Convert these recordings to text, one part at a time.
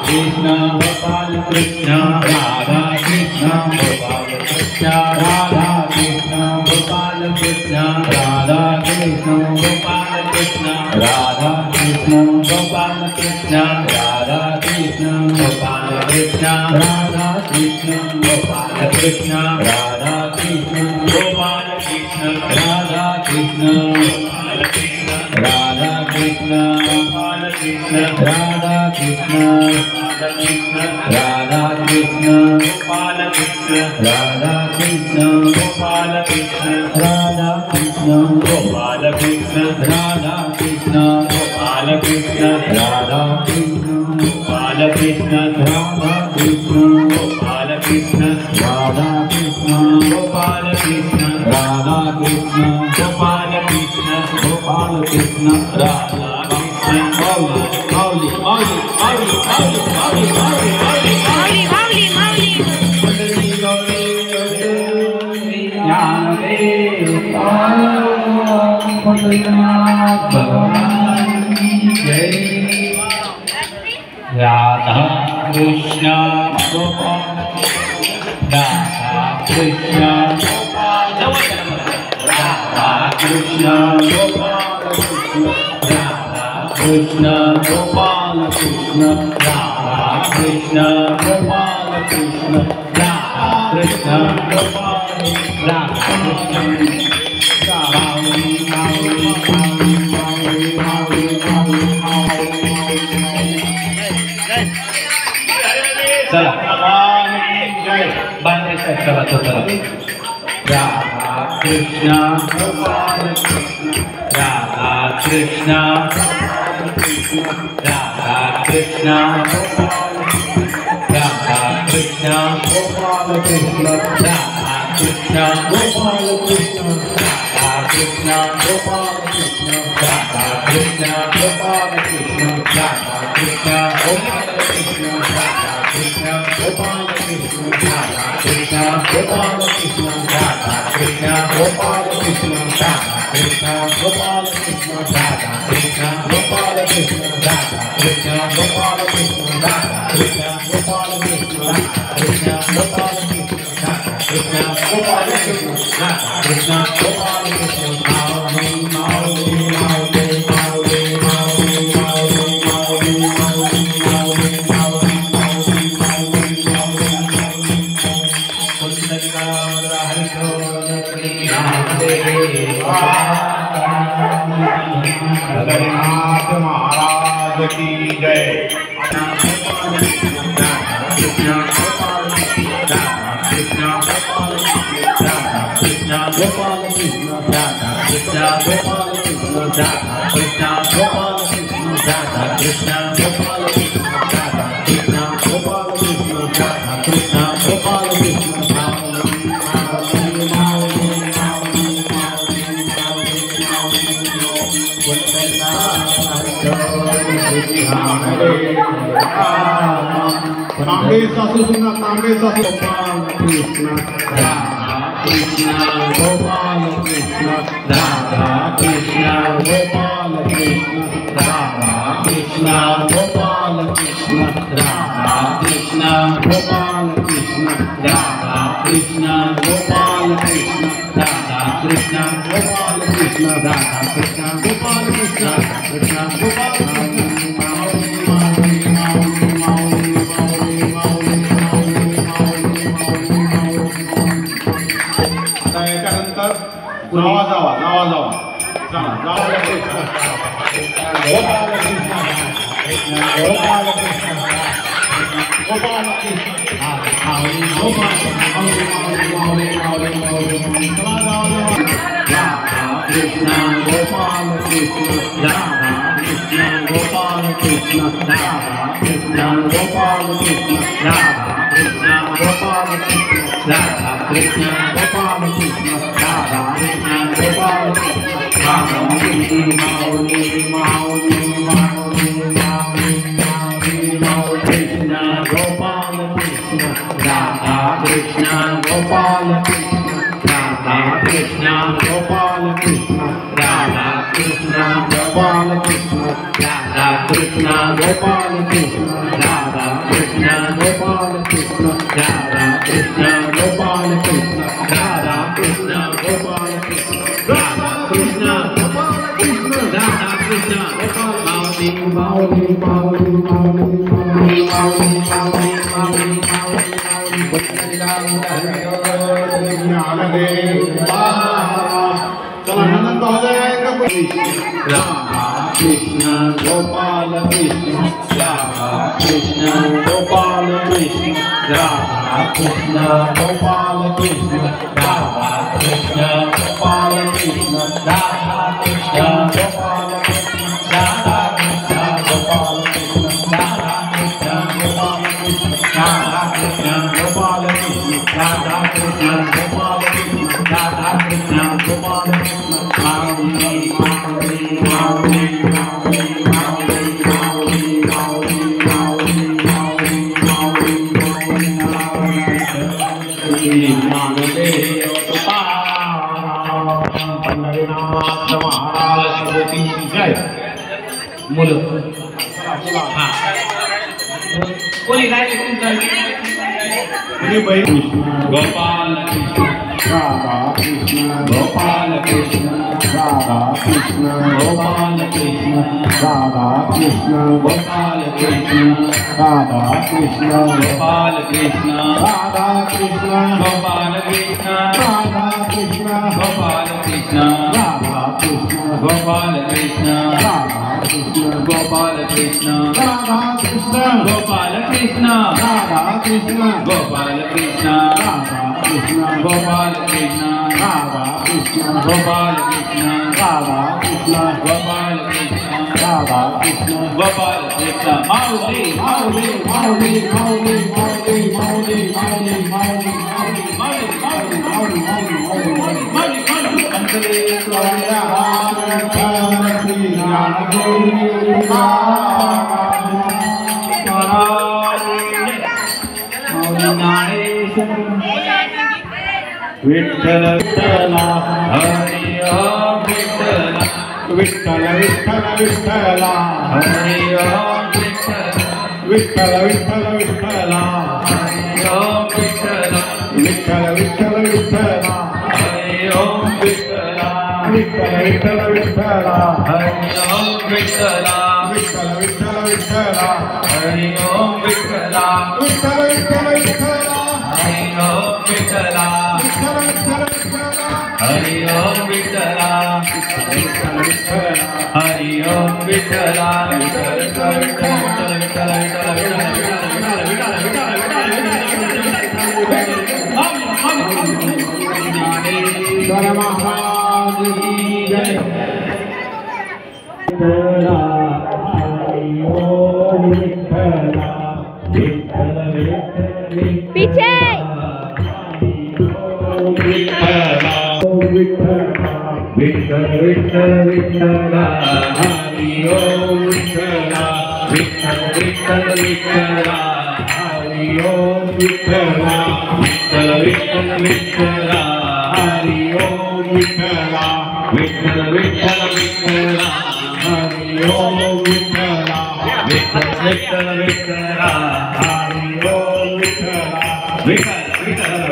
Krishna Gopal Krishna Radha Krishna Gopal Krishna Radha Krishna Gopal Krishna Radha Krishna Gopal Krishna Radha Krishna Gopal Krishna Radha Krishna Gopal Krishna Radha Krishna Gopal Krishna Radha Krishna Gopal Krishna Radha Krishna Gopal Krishna Radha Krishna Gopal Krishna Radha Krishna Radha Krishna Gopal Krishna Radha Krishna Gopal Krishna Radha Krishna Gopal Krishna Radha Krishna Gopal Krishna Radha Krishna Gopal Krishna Radha Krishna Gopal Krishna Radha Krishna Gopal Krishna Radha Krishna Gopal Krishna Gopal Krishna Radha Krishna Mauli Radha Krishna Gopal Radha Krishna Radha Krishna Gopal Krishna Gopal Krishna Radha Krishna Gopal Krishna Radha Krishna Gopal Radha चला बांधे चला तो चला Radha Krishna Gopal Radha Krishna Radha Krishna Radha Krishna Gopal Krishna Radha Krishna Gopal Krishna Radha Krishna Gopal Krishna Radha Krishna Gopal Krishna Radha Krishna Gopal Krishna Radha Krishna Gopal Krishna Radha Krishna Gopal Krishna Radha Krishna Gopal Krishna Radha Krishna Gopal Krishna Radha Krishna Gopal Krishna Radha Krishna Gopal Krishna Radha Krishna Gopal Krishna Radha Krishna Gopal Krishna Radha Krishna Gopal Krishna Radha Krishna Gopal Krishna Jagannath महाराज की जय। Krishna Gopal Krishna Krishna Gopal Krishna Krishna Gopal Krishna Krishna Gopal Krishna Krishna Gopal Krishna Krishna Gopal Krishna Krishna Gopal Krishna Krishna Gopal Krishna तांबे सासू सुना तांबे सासू Gopal Krishna Radha Krishna Gopal Krishna Radha Krishna Gopal Krishna Radha Krishna Gopal Krishna Radha Krishna Gopal Krishna Radha Krishna Gopal Krishna Radha Krishna Gopal Krishna Radha Krishna Gopal Krishna Krishna Gopal जावा जावा जावा जावा चला जावा Gopal Krishna Gopal Krishna Gopal Krishna Krishna Gopal Krishna Radha Krishna Gopal Krishna Radha Krishna Gopal Krishna Radha Krishna Gopal Krishna Radha Krishna Gopal Krishna Radha Krishna Gopal Krishna Mauli Mauli Mauli Krishna Gopal Krishna Radha Krishna Gopal Krishna Radha Krishna Gopal Krishna Radha Krishna Gopal Krishna Radha Krishna Gopal Krishna Radha Krishna Gopala Krishna Radha Krishna Gopala Krishna Radha Krishna Gopala Krishna Radha Krishna Gopala Krishna Radha Krishna Gopala Krishna Radha Krishna Gopala Krishna Radha Krishna Gopala Krishna Radha Krishna Gopala Krishna Radha Krishna Gopala Krishna Radha Krishna Gopala Krishna Gopal Radha Krishna Gopal Krishna Radha Krishna Gopal Krishna Radha Krishna Gopal Krishna Radha Krishna Gopal Krishna Radha Krishna Gopal Krishna Radha Krishna Gopal Krishna Radha Krishna Gopal Krishna Radha Krishna Gopal Krishna Radha Krishna Gopal Krishna Radha Krishna Gopal Krishna Radha Krishna Gopal Krishna Radha Krishna Gopal Krishna Radha Krishna Gopal Krishna Radha Krishna Gopal Krishna Mauli Mauli Mauli Mauli Mauli Mauli Mauli Mauli Mauli Mauli Antale Swaya Shri Rama Guru Vittal Vittala Hari Om Vittala Vittala Vittala Vittala Hari Om Vittala Vittala Vittala Hari Om Vittala Vittala Vittala Vittala Hari Om Vittala Vittala Vittala Vittala Hari Om Vittala Vittala Vittala Vittala Hari Om Vittala Vittala Vittala Vittala Hari Om Vittala Hari Om Vittala Hari Om Vittala पीछे Vittala Vittala Vittala Hari Om Vittala Vittala Vittala Vittala Hari Om Vittala Vittala Vittala Vittala Hari Om Vittala Vittala Vittala Vittala Hari Om Vittala Vittala Vittala Vittala Hari Om Vittala Vittala Vittala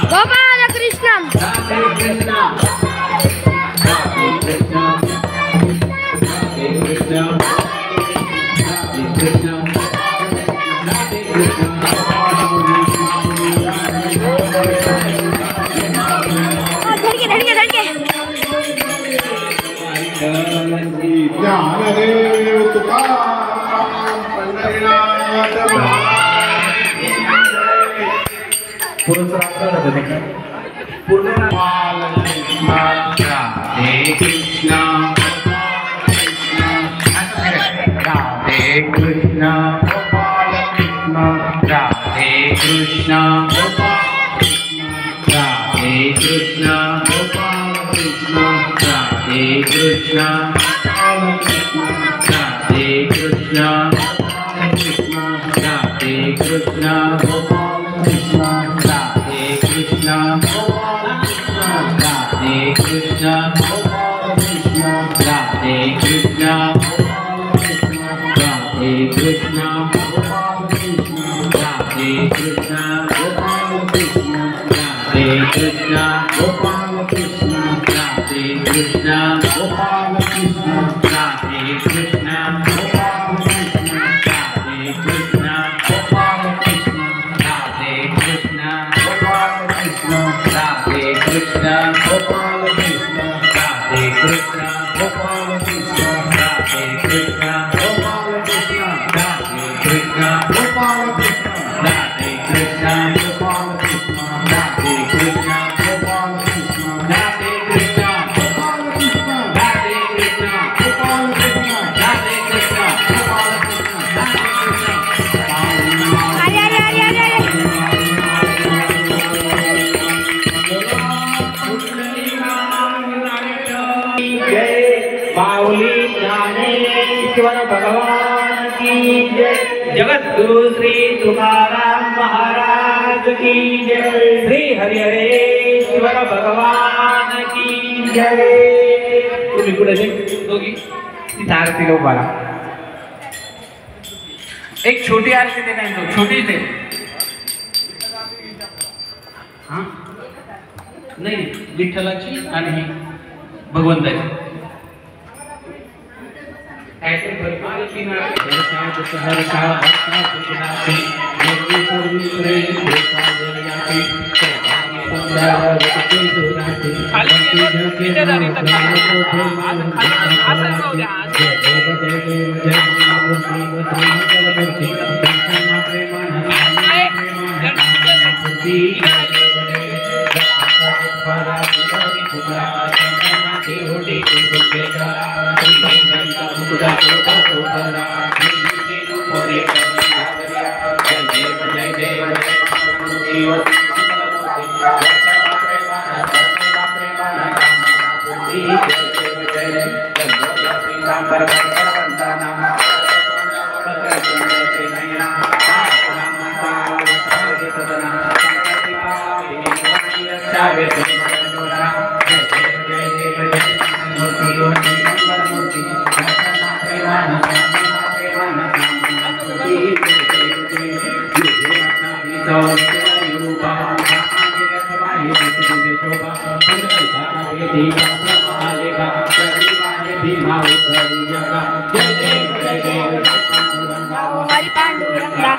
Gopala Krishna धड़के ज्ञान देव Tukaram Pandharinath Radhe Krishna Radhe Krishna Gopala Krishna Radhe Krishna Radhe Krishna Gopala Krishna Radhe Krishna Radhe Krishna Radhe Krishna Gopala Krishna Radhe Krishna Radhe Krishna Radhe Krishna Gopal Krishna, Radhe Krishna, Gopal Krishna, Radhe Krishna, Gopal Krishna, Radhe Krishna, Gopal Krishna, Radhe Krishna, Gopal Krishna, Radhe Krishna, Gopal Krishna, Radhe Krishna, Gopal Krishna, Radhe Krishna, Gopal Krishna, Radhe Krishna, Gopal Krishna, Radhe Krishna, Gopal Krishna, Radhe Krishna, Gopal Krishna, Radhe Krishna, Gopal Krishna, Radhe Krishna. अरे अरे अरे अरे अरे जय माऊली ज्ञानेश्वर भगवान की जय। जगत गुरु श्री तुकाराम महाराज की जय। श्री हरिहरेश्वर भगवान की जय। तुम्ही कुठे दोघी तिथे आरतीला उभा राहा. एक छोटी आरती दे नाही तो छोटी दे. हा नाही विठ्ठलाची आणि ही भगवंताची ऐसे परिवार की नाम हर शहर का भक्ता सुनाते योगी पूर्वी प्रेम होता जरियाते सुंदर वक्ति सुनाते खाली इधर जाने तक आसन हो गया जय देव जय मूर्ति श्री मूर्ति दर्शन प्रेमान मूर्ति परा पुरी पुरा देवडी कुबेरा मुकुदा कोटा कोरा नीति कोरे जय देव जय देव जीव हरि पांडुरंगा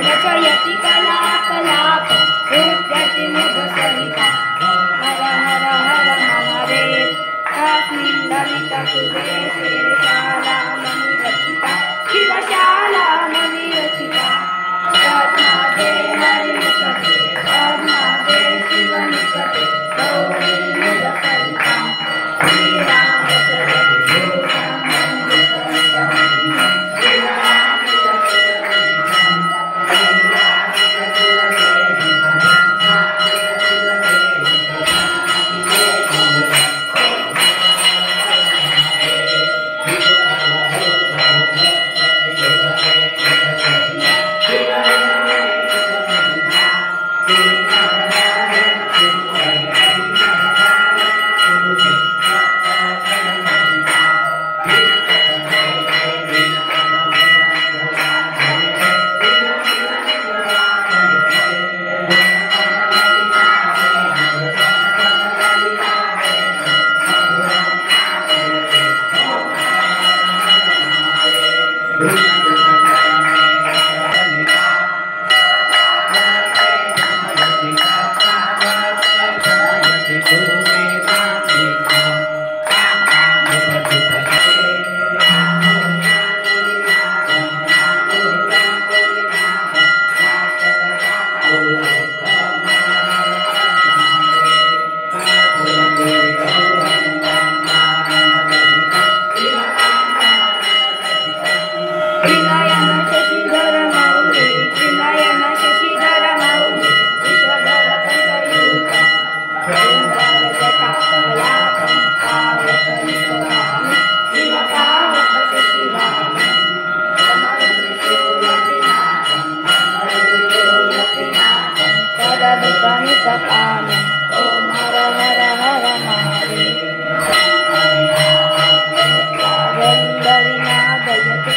रचयति कला कलापं नृत्यति मुदसहिता हर हर हर महादेव तस्मिन् ललितकुबेरे शालामणिरचिता शिवशालामणिरचिता पद्मादे हरिमुखते पद्मादे शिवमुखते गौरी मुदसहिता श्रीरामचरितं दुःखनिकपालम् ॐ हर हर हर महादेव गन्धर्विनादयते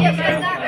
Iya,